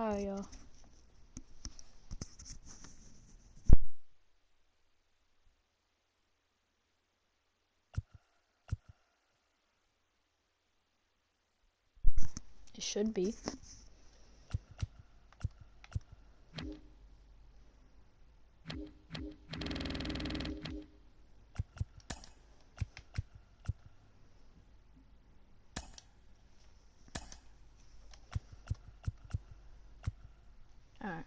Hi, y'all. It should be. Alright.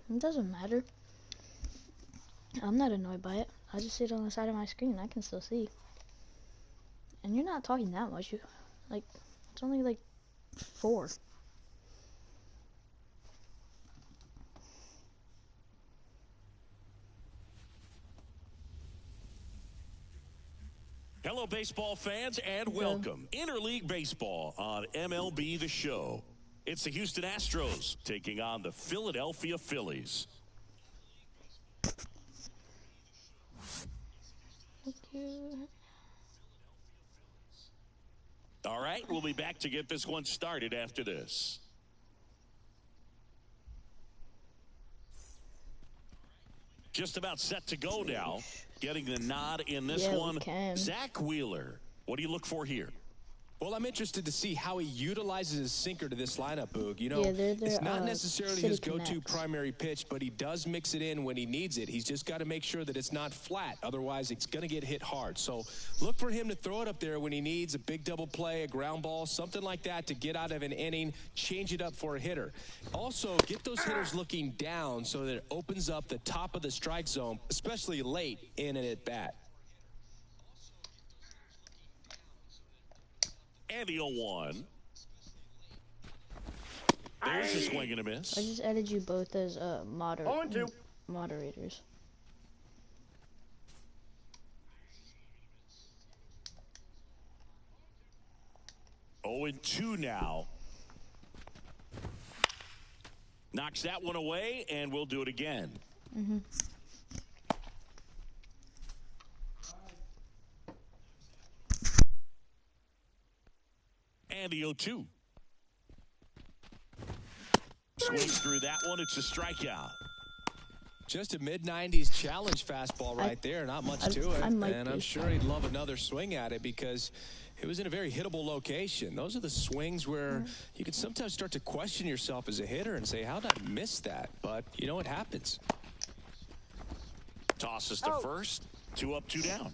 It doesn't matter. I'm not annoyed by it. I just sit on the side of my screen and I can still see. And you're not talking that much. Like, it's only like 4. Hello, baseball fans, and welcome. Interleague Baseball on MLB The Show. It's the Houston Astros taking on the Philadelphia Phillies. Thank you. All right, we'll be back to get this one started after this. Just about set to go now. Getting the nod in this one, Zach Wheeler. What do you look for here? Well, I'm interested to see how he utilizes his sinker to this lineup, Boog. You know, it's not necessarily his go-to primary pitch, but he does mix it in when he needs it. He's just got to make sure that it's not flat. Otherwise, it's going to get hit hard. So look for him to throw it up there when he needs a big double play, a ground ball, something like that to get out of an inning, change it up for a hitter. Also, get those hitters looking down so that it opens up the top of the strike zone, especially late in an at-bat. And the 0-1. There's a swing and a miss. I just added you both as moderators. 0-2 now. Knocks that one away, and we'll do it again. And the 0-2. Swings through that one. It's a strikeout. Just a mid-90s challenge fastball right there. Not much to it. And I'm sure he'd love another swing at it because it was in a very hittable location. Those are the swings where you can sometimes start to question yourself as a hitter and say, how did I miss that? But, you know, it happens. Tosses to first. 2 up, 2 down.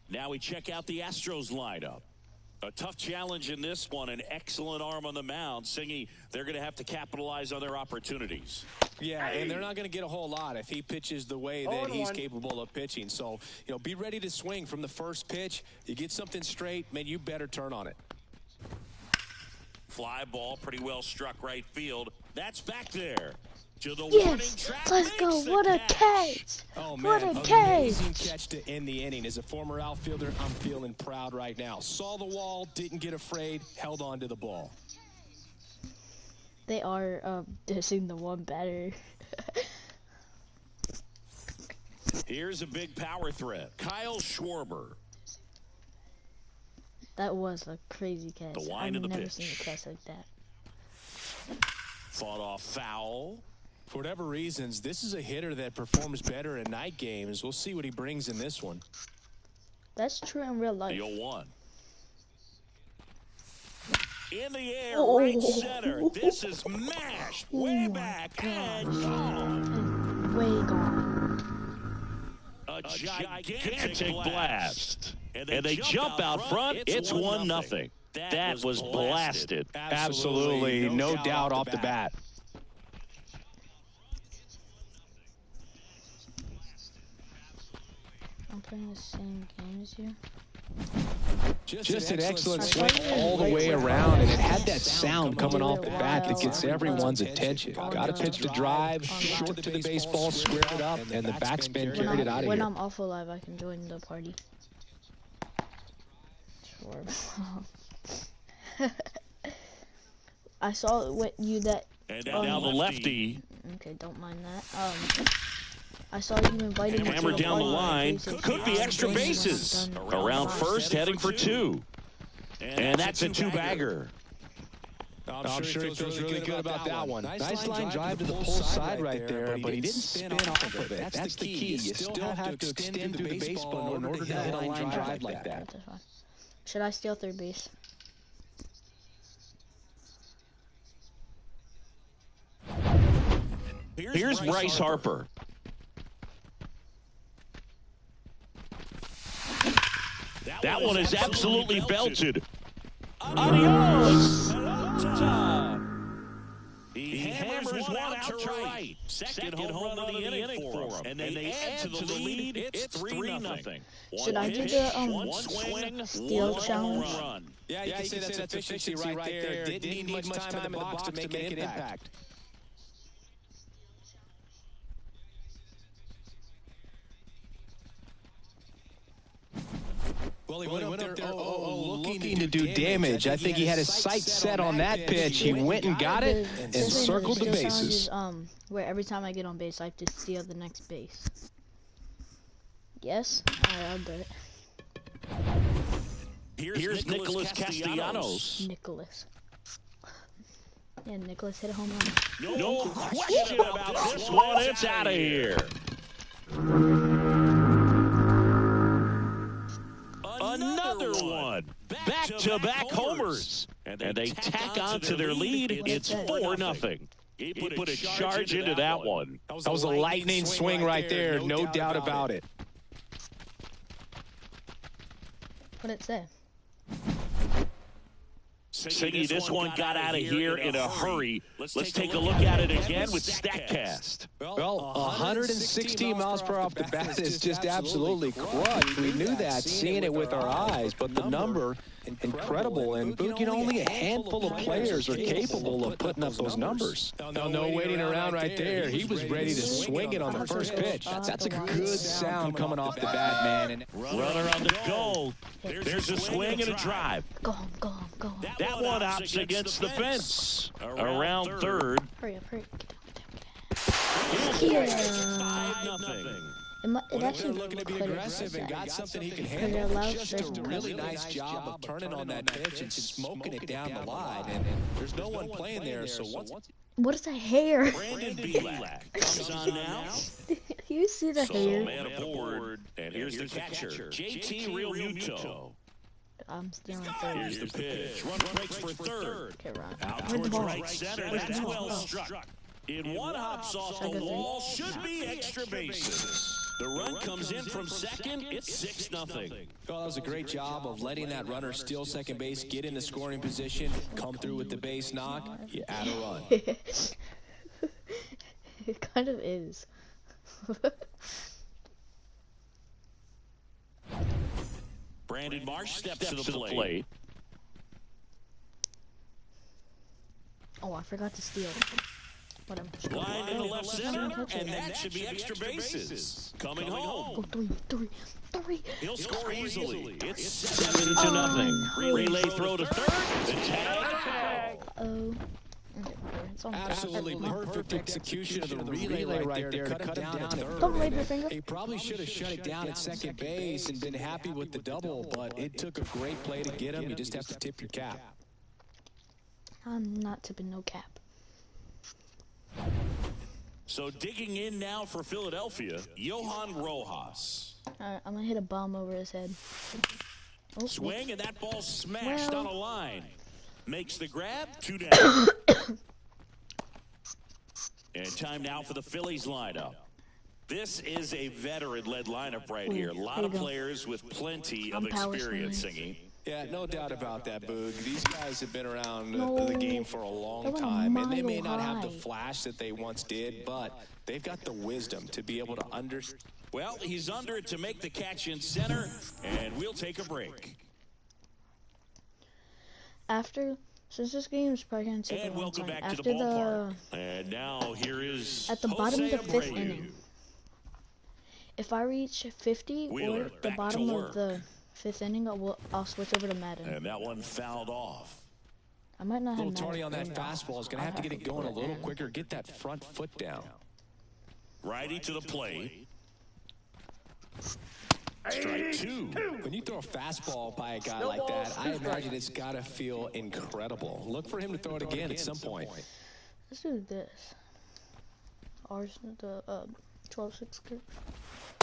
Now we check out the Astros lineup. A tough challenge in this one. An excellent arm on the mound. Singy, they're going to have to capitalize on their opportunities. Yeah, and they're not going to get a whole lot if he pitches the way that he's capable of pitching. So, you know, be ready to swing from the first pitch. You get something straight, man, you better turn on it. Fly ball pretty well struck right field. That's back there. To the warning track. Let's go. What a catch. Oh, man. What a catch. Amazing catch to end the inning. As a former outfielder, I'm feeling proud right now. Saw the wall, didn't get afraid, held on to the ball. They are dissing the one batter. Here's a big power threat. Kyle Schwarber. That was a crazy catch. The line of the pitch. I've never seen a catch like that. Fought off foul. For whatever reasons, this is a hitter that performs better in night games. We'll see what he brings in this one. That's true in real life. The 0-1. In the air, right center. This is mashed. Way back and gone. Way gone. A gigantic blast. And they jump out front. It's 1-0. That was blasted. Absolutely. No doubt off the bat. I'm playing the same game as you. Just an excellent swing all the way around, and it had that sound coming off the bat that gets everyone's attention. Got a pitch to drive, short to the baseball, squared it up, and the backspin carried it out of here. When I'm off alive, I can join the party. Sure. I saw what you that. And now the lefty. Okay, don't mind that. I saw you invited me Hammer down the line. Could be extra bases. Around first, heading for 2. And that's a 2-bagger. I'm sure he feels really good about that one. Nice line drive to the pull side right there, but he didn't spin off of it. That's the key. You still have to extend through the baseball in order to hit a line drive like that. Should I steal third base? Here's Bryce Harper. That one is absolutely belted. Adios! He hammers one out to right. Second home run of the inning for him. And they add to the lead. It's 3-0. Should I do the steal challenge? Yeah, you can say that's efficiency right there. Didn't need much time in the box to make an impact. Well, he went up there looking to do damage. I think he had his sights set on that pitch. He went and got it and circled the bases. Where every time I get on base, I have to steal the next base. Yes? Alright, I'll do it. Here's Nicholas Castellanos. Nicholas. Yeah, Nicholas hit a home run. No question about this one. It's out of here. Another one. Back-to-back homers. And they tack on to their lead. It's 4-0. He put a charge into that one. That was a lightning swing right there. No doubt about it. What'd it say? Siggy, this one got out of here in a hurry. Let's take a look at it again with StatCast. Well, 116 miles per hour off the bat is just absolutely crushed. We knew that, seeing it with our eyes, but the number, incredible. And, Boog, only a handful of players are capable of putting up those numbers. No waiting around right there. He was ready to swing it on the first pitch. That's a good sound coming off the bat, man. And runner on the goal. There's a swing and a drive. Go home, go home, go home. That one opts against the fence. Around third. Hurry up, hurry up. Get down. 5-0. It actually looking to be aggressive and got something he can handle. Just a really nice job of turning on that pitch and smoking it down the line. And there's no one playing there, so what is that hair? Brandon Belak comes on now. You see the hair? Man aboard, and here's the catcher, JT Realmuto. I'm stealing third. Here's the pitch. Run breaks for third. Okay, Ron. Out towards right center. That's well struck. In one hops off the wall. Should be extra bases. The run comes in from second. It's 6-0. Well, that was a great job of letting that runner steal second base, get in the scoring position, come through with the base knock. You add a run. It kind of is. Brandon Marsh steps to the plate. Oh, I forgot to steal. Whatever. Line in the left center, and that should be extra bases. Coming home. Go three. He'll score easily. It's 7-0. Relay throw to third. The tag. Uh-oh. Absolutely perfect execution of the relay right there to cut him down at third. Don't wave your finger. He probably should have shut it down at second base and been happy with the double, but it took a great play to get him. You just have to tip your cap. I'm not tipping no cap. So digging in now for Philadelphia, Johan Rojas. Alright, I'm gonna hit a bomb over his head. Oh, swing, and that ball smashed on a line. Makes the grab, 2 down. And time now for the Phillies lineup. This is a veteran-led lineup right here. A lot of players with plenty of experience, Singy. Yeah, no doubt about that, Boog. These guys have been around the game for a long time, and they may not have the flash that they once did, but they've got the wisdom to be able to understand. Well, he's under it to make the catch in center, and we'll take a break. Since this game is probably going to take a long time, after the and now here is at the bottom of the 5th inning, if I reach 50 or the bottom of the 5th inning, I'll switch over to Madden. And that one fouled off. I might not have Tardy on that fastball is going to have to get it going a little quicker. Get that front foot down. Righty to the plate. Strike 2. When you throw a fastball by a guy like that, I imagine it's got to feel incredible. Look for him to throw it again at some point. Let's do this. Ours, the 12-6 group.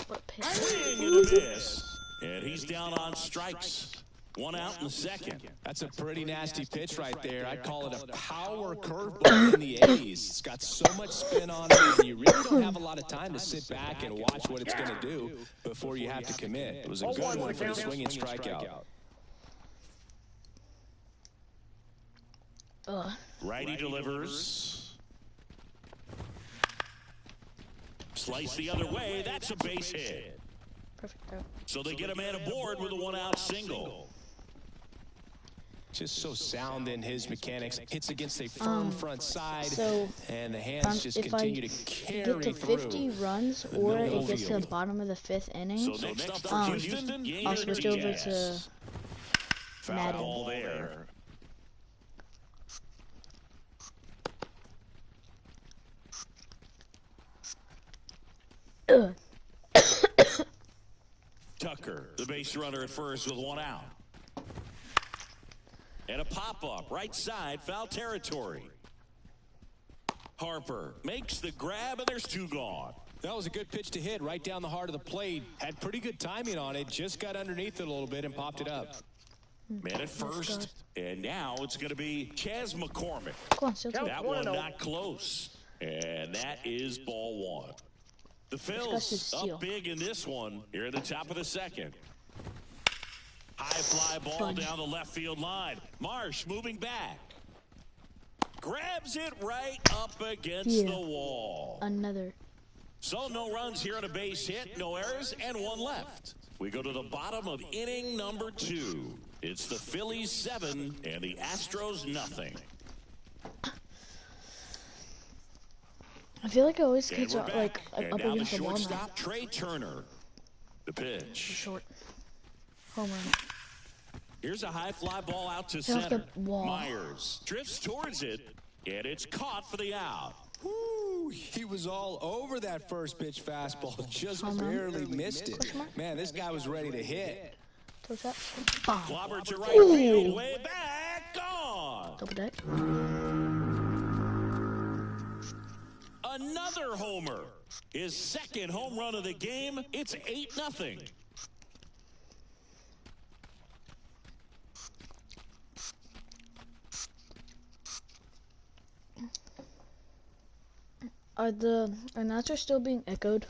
What pitch? Swing and a miss. And he's down on strikes. 1 out in the 2nd. That's a pretty nasty pitch right there. I'd call it a power curveball in the 80s. It's got so much spin on it, and you really don't have a lot of time to sit back and watch what it's going to do before you have to commit. It was a good one for the swinging strikeout. Righty delivers. Slice the other way. That's a base hit. Perfect throw. So they get a man aboard with a 1-out single. Just so sound in his mechanics. Hits against a firm front side, and the hands just continue to carry get to 50 runs, or it gets to the bottom of the 5th inning, so next up for Houston, I'll switch over to Madden. Ball there. Tucker, the base runner at first with 1 out. And a pop-up, right side, foul territory. Harper makes the grab, and there's 2 gone. That was a good pitch to hit right down the heart of the plate. Had pretty good timing on it. Just got underneath it a little bit and popped it up. Man at first, and now it's going to be Chas McCormick. That one not close. And that is ball 1. The Phils up big in this one here at the top of the 2nd. High fly ball down the left field line. Marsh moving back. Grabs it right up against the wall. Another. So no runs here on a base hit, no errors, and 1 left. We go to the bottom of inning number 2. It's the Phillies 7 and the Astros nothing. I feel like I always catch up, like up now against the wall now. Shortstop Trey Turner. The pitch. Short. Home run. Here's a high fly ball out to center. Wall. Myers drifts towards it, and it's caught for the out. Woo, he was all over that first pitch fastball, just barely missed it. Man, this guy was ready to hit. Clobber to right field, way back, gone. Double deck. Another homer. His 2nd home run of the game. It's 8-0. Are the announcers still being echoed?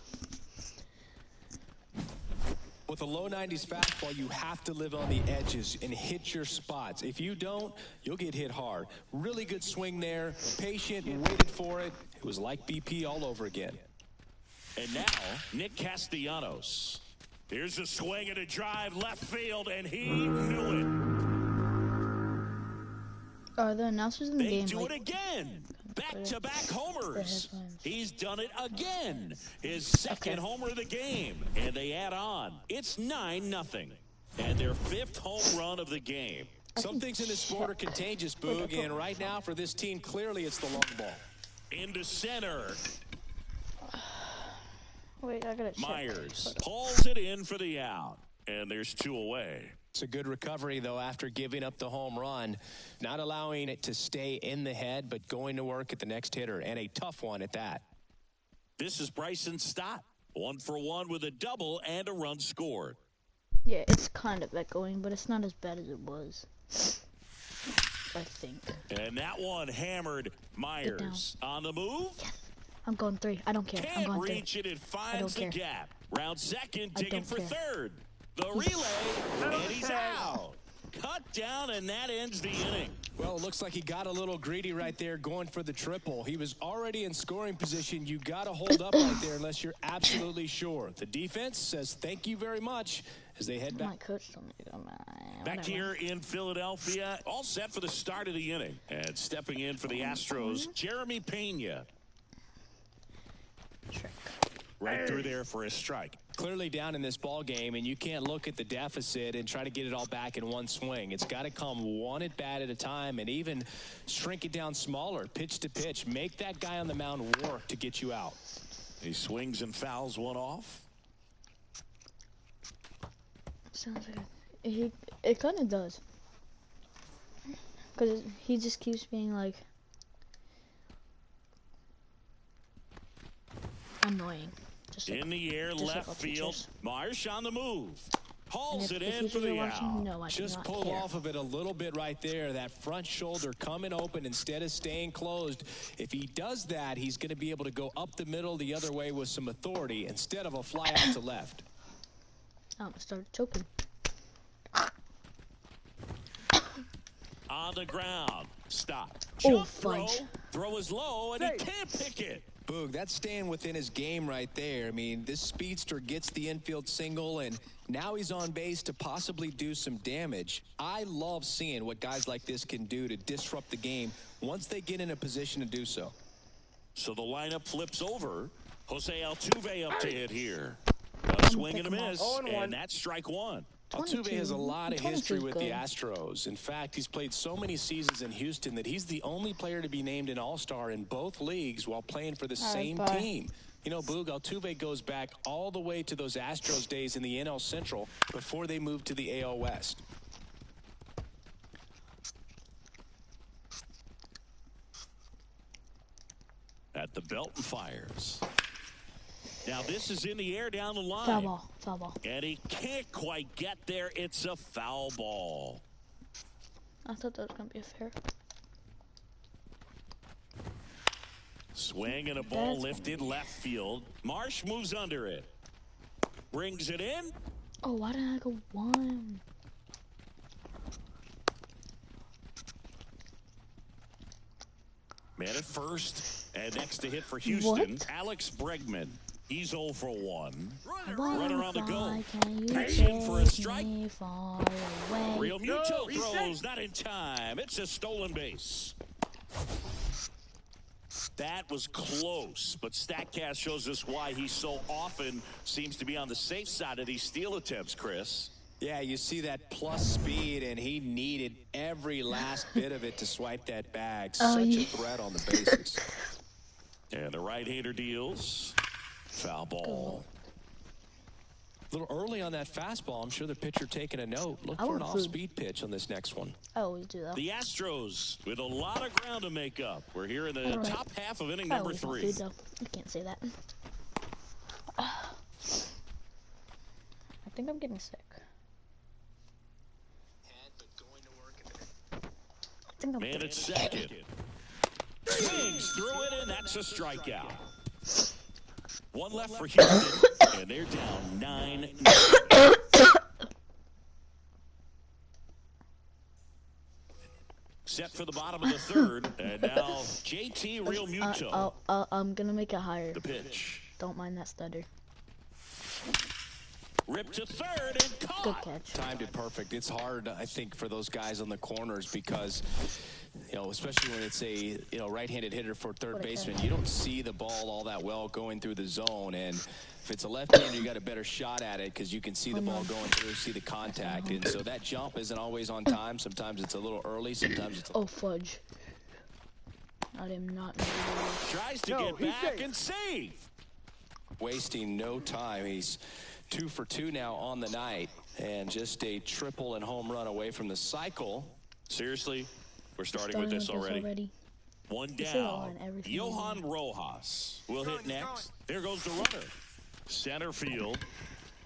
With a low 90s fastball, you have to live on the edges and hit your spots. If you don't, you'll get hit hard. Really good swing there. Patient, waited for it. It was like BP all over again. And now, Nick Castellanos. Here's a swing and a drive left field, and he knew it. Are the announcers in the game? They do it again. Back-to-back homers. He's done it again. His 2nd homer of the game. And they add on. It's 9-0. And their 5th home run of the game. Some things in this sport are contagious, Boog. And right now for this team, clearly it's the long ball. Into center. Wait, I gotta check. Myers pulls it in for the out. And there's 2 away. It's a good recovery, though, after giving up the home run. Not allowing it to stay in the head, but going to work at the next hitter, and a tough one at that. This is Bryson Stott. 1 for 1 with a double and a run scored. Yeah, it's kind of echoing, but it's not as bad as it was, I think. And that one hammered Myers. On the move. Yes. I'm going 3. I don't care. I'm going 3. Can't reach it. It finds the gap. Round 2nd, digging for 3rd. The relay, and he's out. Cut down, and that ends the inning. Well, it looks like he got a little greedy right there going for the triple. He was already in scoring position. You got to hold up right there unless you're absolutely sure. The defense says thank you very much as they head back. My coach told me to go. Back here in Philadelphia, all set for the start of the inning. And stepping in for the Astros, Jeremy Pena. Right through there for a strike. Clearly down in this ball game, and you can't look at the deficit and try to get it all back in one swing. It's got to come one at bat at a time, and even shrink it down smaller, pitch to pitch. Make that guy on the mound work to get you out. He swings and fouls one off. Sounds like it kind of does, because he just keeps being like annoying. Just in the air, left field. Marsh on the move. Hauls it in for the out. No, just pull off of it a little bit right there. That front shoulder coming open instead of staying closed. If he does that, he's going to be able to go up the middle the other way with some authority instead of a fly out to left. I'm going to start choking. On the ground. Stop. Oh, Throw is low, and he can't pick it. Boog, that's staying within his game right there. I mean, this speedster gets the infield single, and now he's on base to possibly do some damage. I love seeing what guys like this can do to disrupt the game once they get in a position to do so. So the lineup flips over. Jose Altuve up to hit here. A swing and a miss, and that's strike one. Altuve has a lot of history with the Astros. In fact, he's played so many seasons in Houston that he's the only player to be named an All-Star in both leagues while playing for the same team. You know, Boog, Altuve goes back all the way to those Astros days in the NL Central before they moved to the AL West. At the belt and fires. Now this is in the air down the line. Foul ball. And he can't quite get there. It's a foul ball. I thought that was going to be a fair. Swing and a ball lifted left field. Marsh moves under it. Brings it in. Oh, why didn't I go one? Man at first. And next to hit for Houston, Alex Bregman. He's 0 for 1. Runner on the go. Pitching for a strike. Real Muto throws not in time. It's a stolen base. That was close, but StatCast shows us why he so often seems to be on the safe side of these steal attempts, Chris. Yeah, you see that plus speed, and he needed every last bit of it to swipe that bag. Such a threat on the bases. And the right-hander deals. Foul ball. A little early on that fastball. I'm sure the pitcher taking a note. Look for an off-speed pitch on this next one. I always do that. The Astros with a lot of ground to make up. We're here in the top half of inning number 3. You can't say that. I think I'm getting sick. Man at second. Swings through it, and that's a strikeout. One left for Houston, and they're down 9-0. Set for the bottom of the third, and now JT Real Muto. I'm gonna make it higher. The pitch. Don't mind that stutter. Ripped to third and caught. Good catch. Timed it perfect. It's hard, I think, for those guys on the corners because, you know, especially when it's a right-handed hitter for third baseman, you don't see the ball all that well going through the zone. And if it's a left-hander, you got a better shot at it because you can see the ball going through, see the contact. And so that jump isn't always on time. Sometimes it's a little early. Sometimes it's. Oh, fudge! I am not. Tries to get back and save. Wasting no time. He's 2 for 2 now on the night, and just a triple and home run away from the cycle. Seriously, we're starting with this already. One down. Johan Rojas will hit next. There goes the runner. Center field.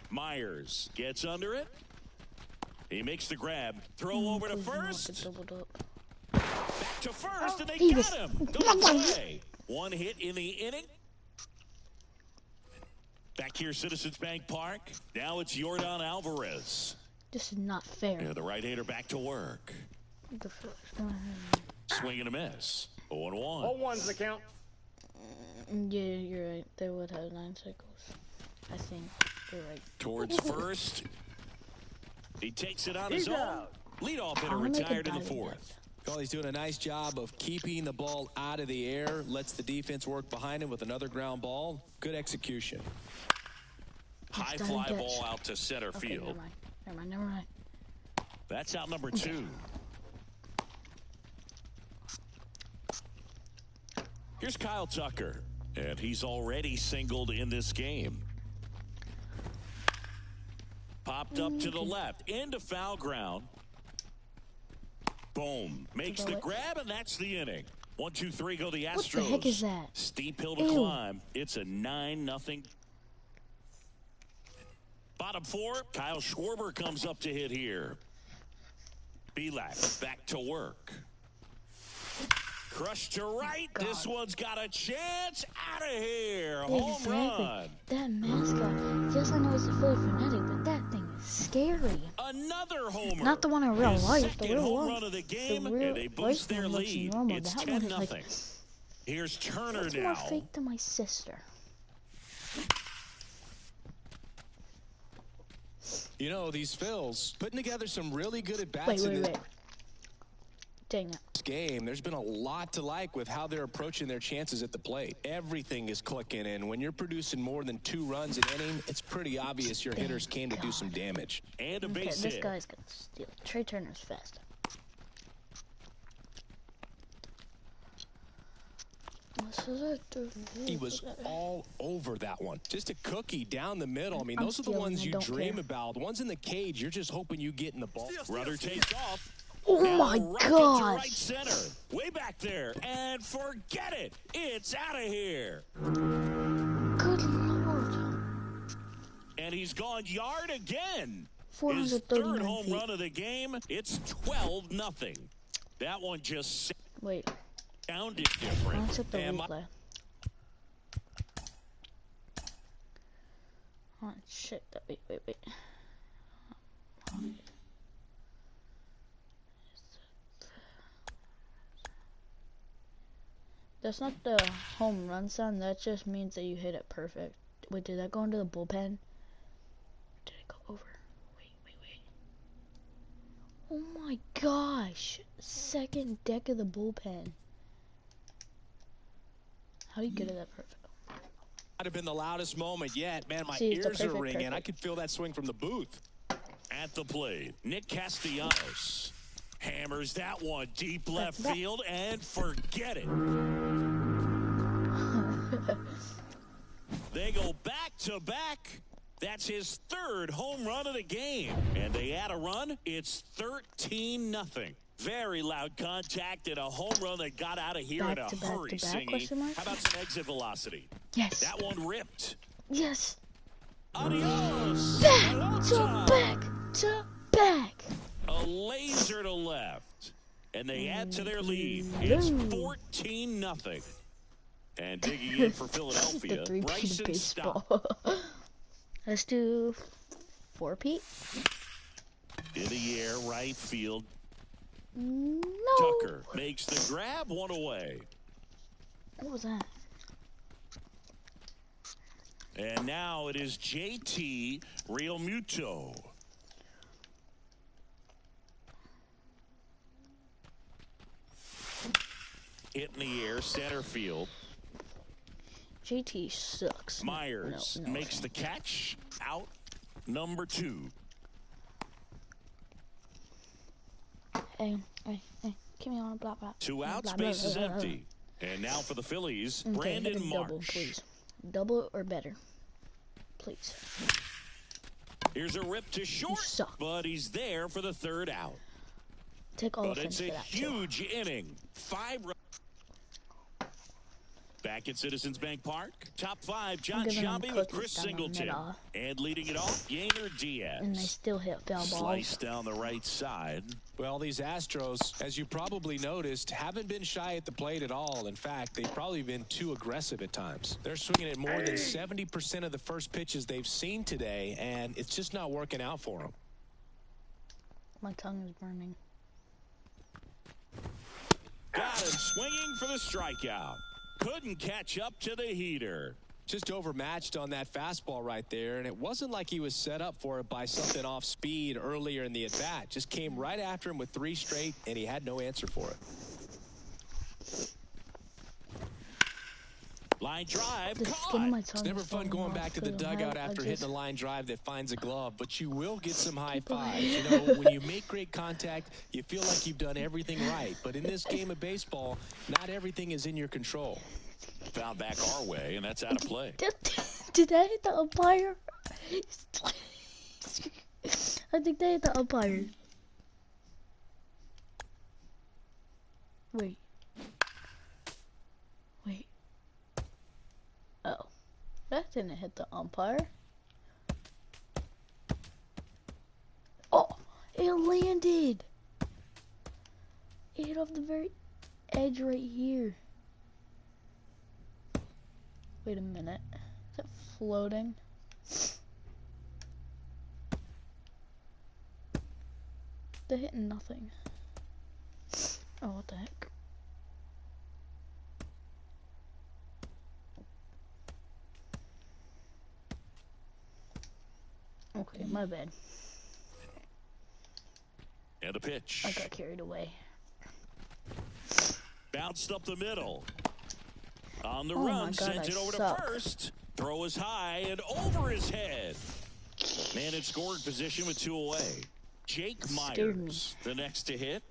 Myers gets under it. He makes the grab. Throw over to first. Back to first, and they got him. Don't play. One hit in the inning. Back here, Citizens Bank Park. Now it's Yordan Alvarez. This is not fair. Yeah, the right-hander back to work. Swing and a miss. 0-1. 0-1's the count. Yeah, you're right. They would have 9 cycles. I think you're right. Towards first. He takes it on his own. Leadoff hitter retired in the 4th. Well, he's doing a nice job of keeping the ball out of the air. Lets the defense work behind him with another ground ball. Good execution. High fly ball out to center field. Never mind. That's out number 2. Here's Kyle Tucker, and he's already singled in this game. Popped up to the left, into foul ground. Boom. Makes the grab, and that's the inning. 1, 2, 3 go the Astros. What the heck is that? Steep hill to climb. It's a 9-0. Bottom 4, Kyle Schwarber comes up to hit here. Belak back to work. Crushed to right. This one's got a chance. Out of here. Home run. That mascot. Yes, I know it's a Philly fanatic, but that thing is scary. Another homer. Not the one in real life. The real home run of the game, and they boost their lead. It's 10-0. Here's Turner now. More fake than my sister. You know, these Phils putting together some really good at-bats in this Dang it. game. There's been a lot to like with how they're approaching their chances at the plate. Everything is clicking in. When you're producing more than 2 runs an inning, it's pretty obvious your hitters came to do some damage. And a base hit. This guy's going to steal. Trey Turner's fast. He was all over that one. Just a cookie down the middle. I mean, those are the ones you dream about. The ones in the cage, you're just hoping you get in the ball. Runner takes off. Oh my gosh. Right center. Way back there. And forget it. It's out of here. Good Lord. And he's gone yard again. His 3rd home run of the game. It's 12-0. That one just sounded different. Let's hit the replay. Oh shit. Wait. That's not the home run sound. That just means that you hit it perfect. Wait, did that go into the bullpen? Did it go over? Wait. Oh my gosh. 2nd deck of the bullpen. How do you get it that perfect? Might have been the loudest moment yet. Man, my ears are ringing. I could feel that swing from the booth. At the plate, Nick Castellanos hammers that one deep left field, and forget it. They go back to back. That's his 3rd home run of the game. And they add a run. It's 13-0. Very loud contact and a home run that got out of here in a hurry, singing. How about some exit velocity? Yes. That one ripped. Yes. Adios. Back to back. A laser to left. And they add to their lead. It's 14-0. And digging in for Philadelphia, Bryson Stott. Let's do 4-peat. In the air, right field. No. Tucker makes the grab, 1 away. What was that? And now it is JT Realmuto. Hit in the air, center field. JT sucks. Myers makes the catch. Out number 2. Hey, give me on a 2 outs, base is empty. And now for the Phillies, Brandon Marsh. Double, please. Double or better. Please. Here's a rip to short, but he's there for the 3rd out. Take all offense for that. But it's a huge inning. 5 runs. Back at Citizens Bank Park, top 5, John Sciambi with Chris Singleton. And leading it off, Yainer Diaz. And they still hit foul balls. Slice down the right side. Well, these Astros, as you probably noticed, haven't been shy at the plate at all. In fact, they've probably been too aggressive at times. They're swinging at more than 70% of the first pitches they've seen today, and it's just not working out for them. My tongue is burning. Got him swinging for the strikeout. Couldn't catch up to the heater. Just overmatched on that fastball right there, and it wasn't like he was set up for it by something off speed earlier in the at-bat. Just came right after him with 3 straight, and he had no answer for it. Line drive, caught. It's never fun going back to the dugout after hitting a line drive that finds a glove, but you will get some high fives. You know, when you make great contact, you feel like you've done everything right. But in this game of baseball, not everything is in your control. Found back our way, and that's out of play. Did I hit the umpire? I think they hit the umpire. Wait. Oh. That didn't hit the umpire. Oh! It landed! It hit off the very edge right here. Wait a minute. Is it floating? They're hitting nothing. Oh, what the heck? Okay, my bad. And a pitch. I got carried away. Bounced up the middle. On the run, sent it over to first. Throw is high and over his head. Man in scoring position with 2 away. Jake Myers, the next to hit.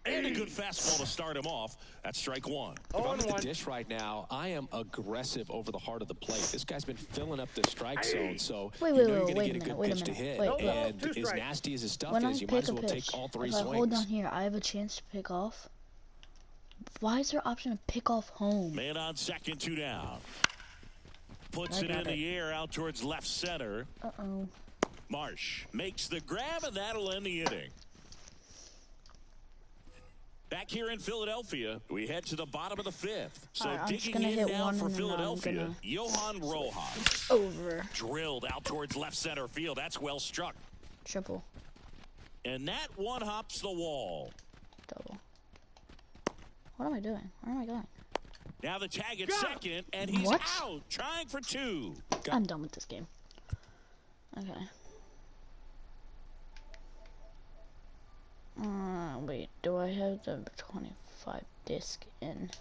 And a good fastball to start him off. That's strike 1. If I'm at the dish right now, I am aggressive over the heart of the plate. This guy's been filling up the strike zone, so you know you're going to get a good pitch to hit. And as nasty as his stuff is, you might as well take all 3 swings. Hold on here, I have a chance to pick off. Why is there an option to pick off home? Man on second, 2 down. Puts it in the air out towards left center. Uh-oh. Marsh makes the grab, and that'll end the inning. Back here in Philadelphia, we head to the bottom of the 5th. So digging in now for Philadelphia, Johan Rojas. Over. Drilled out towards left center field. That's well struck. Triple. And that one hops the wall. Double. What am I doing? Where am I going? Now the tag at second, and he's out, trying for 2. I'm done with this game. Okay. Wait, do I have the 25 disc in?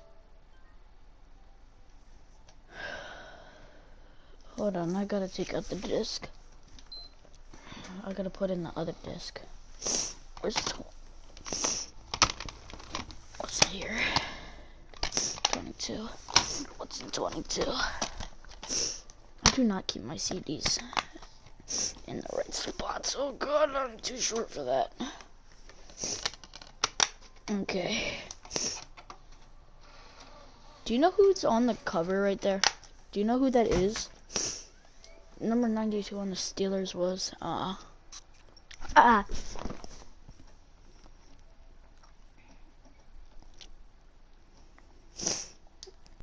Hold on, I gotta take out the disc. I gotta put in the other disc. Where's what's in here? 22. What's in 22? I do not keep my CDs in the right spots. Oh god, I'm too short for that. Okay. Do you know who's on the cover right there? Do you know who that is? Number 92 on the Steelers was,